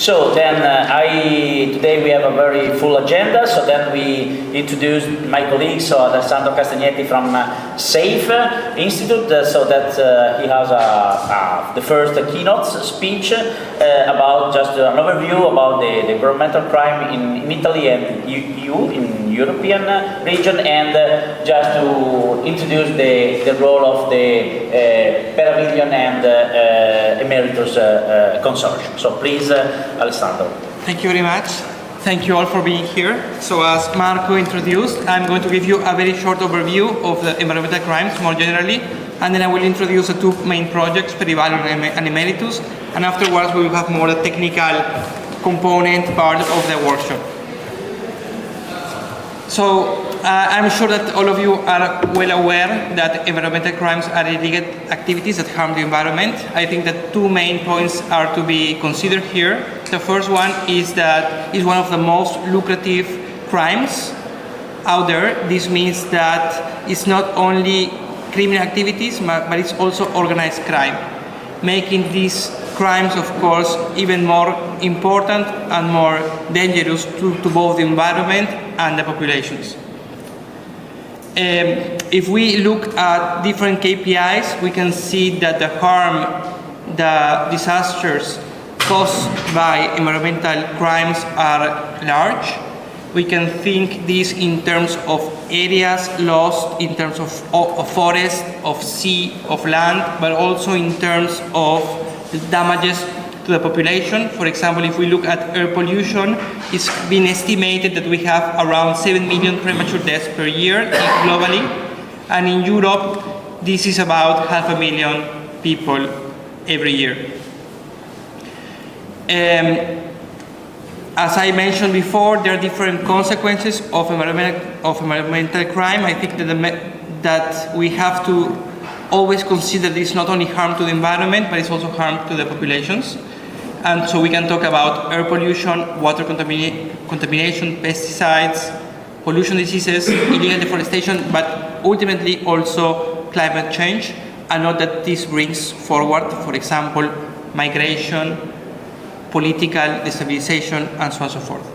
So then today we have a very full agenda. So then we introduce my colleague, so Alessandro Castagnetti from SAFE Institute, so that he has the first keynote speech about just an overview about the environmental crime in Italy and EU, in European region, and just to introduce the role of the PERIVALLON and EMERITUS consortium. So please, Alessandro. Thank you very much. Thank you all for being here. So as Marco introduced, I'm going to give you a very short overview of the environmental crimes more generally, and then I will introduce the two main projects, PERIVALLON and EMERITUS, and afterwards we will have more the technical component part of the workshop. So I'm sure that all of you are well aware that environmental crimes are illegal activities that harm the environment. I think that two main points are to be considered here. The first one is that it's one of the most lucrative crimes out there. This means that it's not only criminal activities, but it's also organized crime, making these crimes, of course, even more important and more dangerous to both the environment and the populations. If we look at different KPIs, we can see that the harm, the disasters caused by environmental crimes are large. We can think this in terms of areas lost, in terms of forest, of sea, of land, but also in terms of the damages to the population. For example, if we look at air pollution, it's been estimated that we have around 7 million premature deaths per year globally, and in Europe, this is about 500,000 people every year. As I mentioned before, there are different consequences of environmental crime. I think that we have to always consider this not only harm to the environment, but it's also harm to the populations. And so we can talk about air pollution, water contamination, pesticides, pollution diseases, illegal deforestation, but ultimately also climate change, and not that this brings forward, for example, migration, political destabilization, and so on and so forth.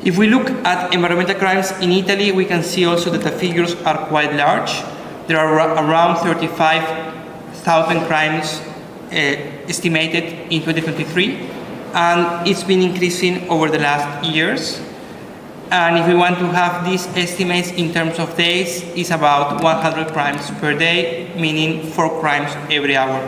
If we look at environmental crimes in Italy, we can see also that the figures are quite large. There are around 35,000 crimes estimated in 2023, and it's been increasing over the last years. And if we want to have these estimates in terms of days, it's about 100 crimes per day, meaning 4 crimes every hour.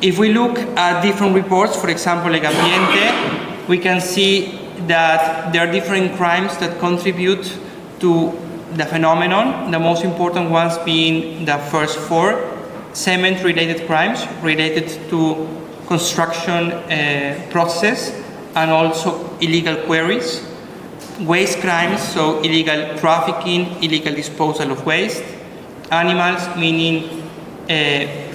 If we look at different reports, for example, like Ambiente, we can see that there are different crimes that contribute to the phenomenon, the most important ones being the first 4, cement-related crimes related to construction process and also illegal quarries, waste crimes, so illegal trafficking, illegal disposal of waste, animals, meaning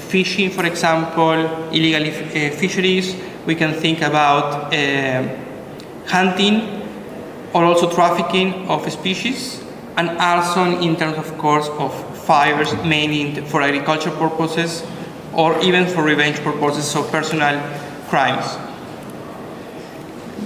fishing, for example, illegal fisheries. We can think about hunting or also trafficking of species, and arson in terms, of course, of fires, mainly for agricultural purposes or even for revenge purposes, so personal crimes.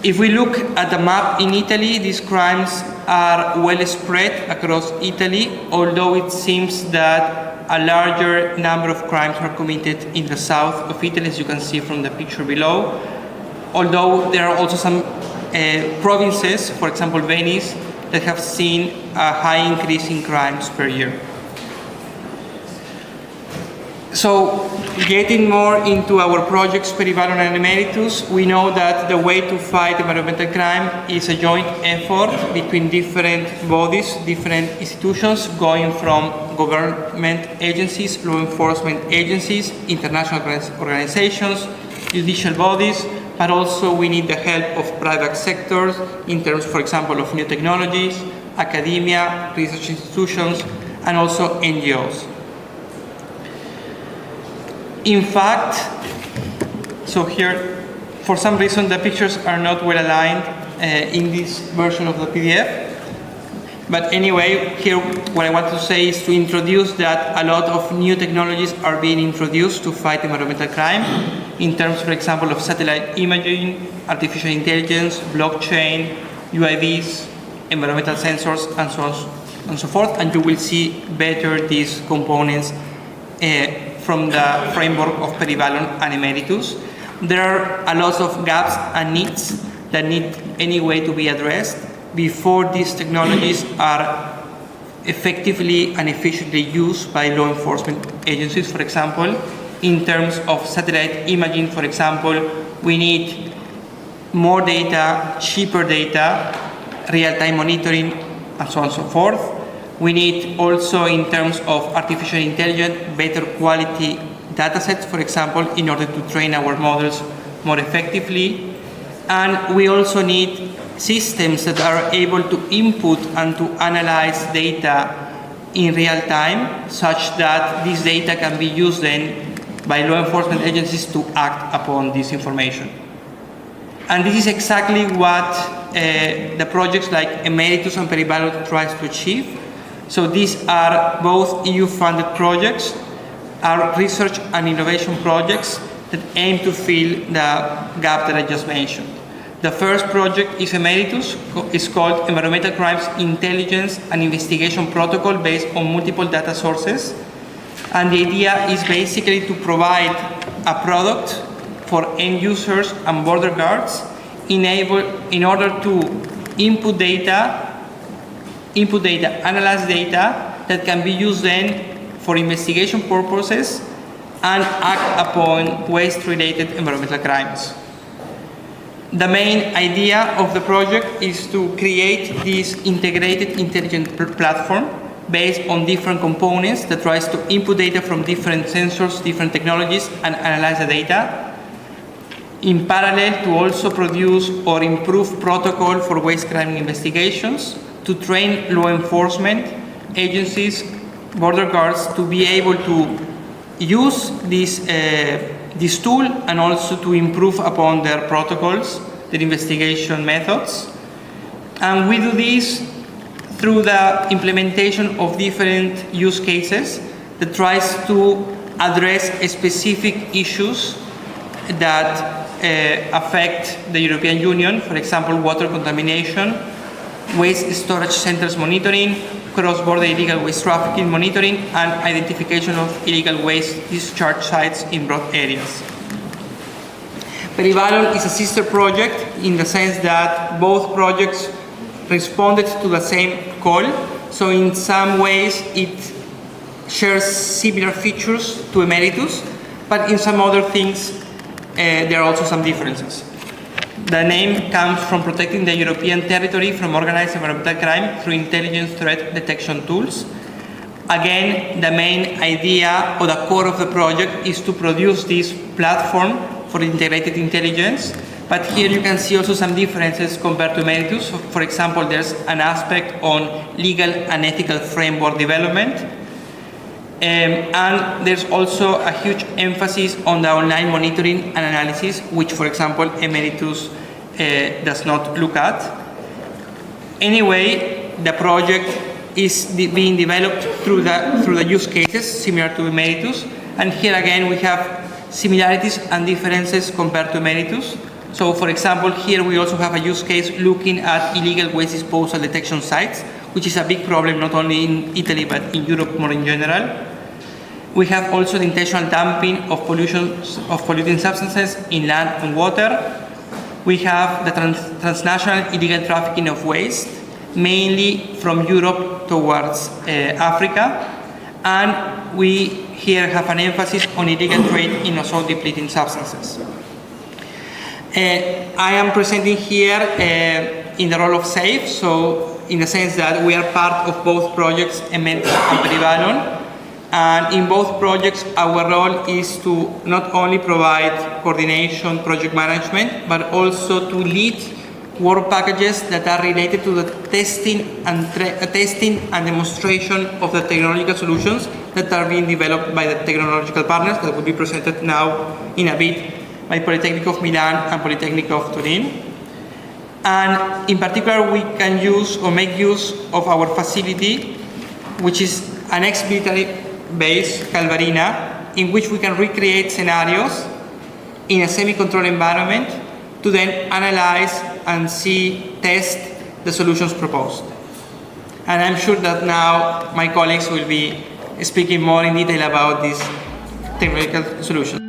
If we look at the map in Italy, these crimes are well spread across Italy, although it seems that a larger number of crimes are committed in the south of Italy, as you can see from the picture below, although there are also some provinces, for example Venice, that have seen a high increase in crimes per year. So, getting more into our projects, PERIVALLON and EMERITUS, we know that the way to fight environmental crime is a joint effort between different bodies, different institutions, going from government agencies, law enforcement agencies, international organizations, judicial bodies, but also we need the help of private sectors in terms, for example, of new technologies, academia, research institutions, and also NGOs. In fact, so here, for some reason, the pictures are not well aligned in this version of the PDF. But anyway, here what I want to say is to introduce that a lot of new technologies are being introduced to fight environmental crime. in terms, for example, of satellite imaging, artificial intelligence, blockchain, UAVs, environmental sensors, and so on and so forth. And you will see better these components from the framework of PERIVALLON and EMERITUS. There are a lot of gaps and needs that need anyway to be addressed before these technologies are effectively and efficiently used by law enforcement agencies. For example, in terms of satellite imaging, for example, we need more data, cheaper data, real-time monitoring, and so on and so forth. We need also, in terms of artificial intelligence, better quality data sets, for example, in order to train our models more effectively. And we also need systems that are able to input and to analyze data in real time, such that this data can be used then by law enforcement agencies to act upon this information. And this is exactly what the projects like EMERITUS and PERIVALLON tries to achieve. So these are both EU-funded projects, are research and innovation projects that aim to fill the gap that I just mentioned. The first project is EMERITUS. It's called Environmental Crimes Intelligence and Investigation Protocol, based on multiple data sources. And the idea is basically to provide a product for end users and border guards in order to input data, analyze data that can be used then for investigation purposes and act upon waste-related environmental crimes. The main idea of the project is to create this integrated intelligent platform based on different components that tries to input data from different sensors, different technologies, and analyze the data. In parallel, to also produce or improve protocol for waste crime investigations, to train law enforcement agencies, border guards, to be able to use this tool, and also to improve upon their protocols, their investigation methods. And we do this through the implementation of different use cases that tries to address specific issues that affect the European Union. For example, water contamination, waste storage centers monitoring, cross-border illegal waste trafficking monitoring, and identification of illegal waste discharge sites in broad areas. PERIVALLON is a sister project in the sense that both projects responded to the same call. So in some ways it shares similar features to EMERITUS, but in some other things there are also some differences. The name comes from protecting the European territory from organized environmental crime through intelligence threat detection tools. Again, the main idea or the core of the project is to produce this platform for integrated intelligence. But here you can see also some differences compared to EMERITUS. So for example, there's an aspect on legal and ethical framework development. And there's also a huge emphasis on the online monitoring and analysis, which, for example, EMERITUS does not look at. Anyway, the project is being developed through the use cases similar to EMERITUS. And here again, we have similarities and differences compared to EMERITUS. So, for example, here we also have a use case looking at illegal waste disposal detection sites, which is a big problem not only in Italy but in Europe more in general. We have also the intentional dumping of polluting substances in land and water. We have the transnational illegal trafficking of waste, mainly from Europe towards Africa. And we here have an emphasis on illegal trade in ozone depleting substances. I am presenting here in the role of SAFE, so in the sense that we are part of both projects, EMERITUS and PERIVALLON. And in both projects, our role is to not only provide coordination, project management, but also to lead work packages that are related to the testing and demonstration of the technological solutions that are being developed by the technological partners that will be presented now in a bit by Polytechnic of Milan and Polytechnic of Turin. And in particular, we can use or make use of our facility, which is an ex-military base, Calvarina, in which we can recreate scenarios in a semi-controlled environment to then analyze and test the solutions proposed. And I'm sure that now my colleagues will be speaking more in detail about these technical solutions.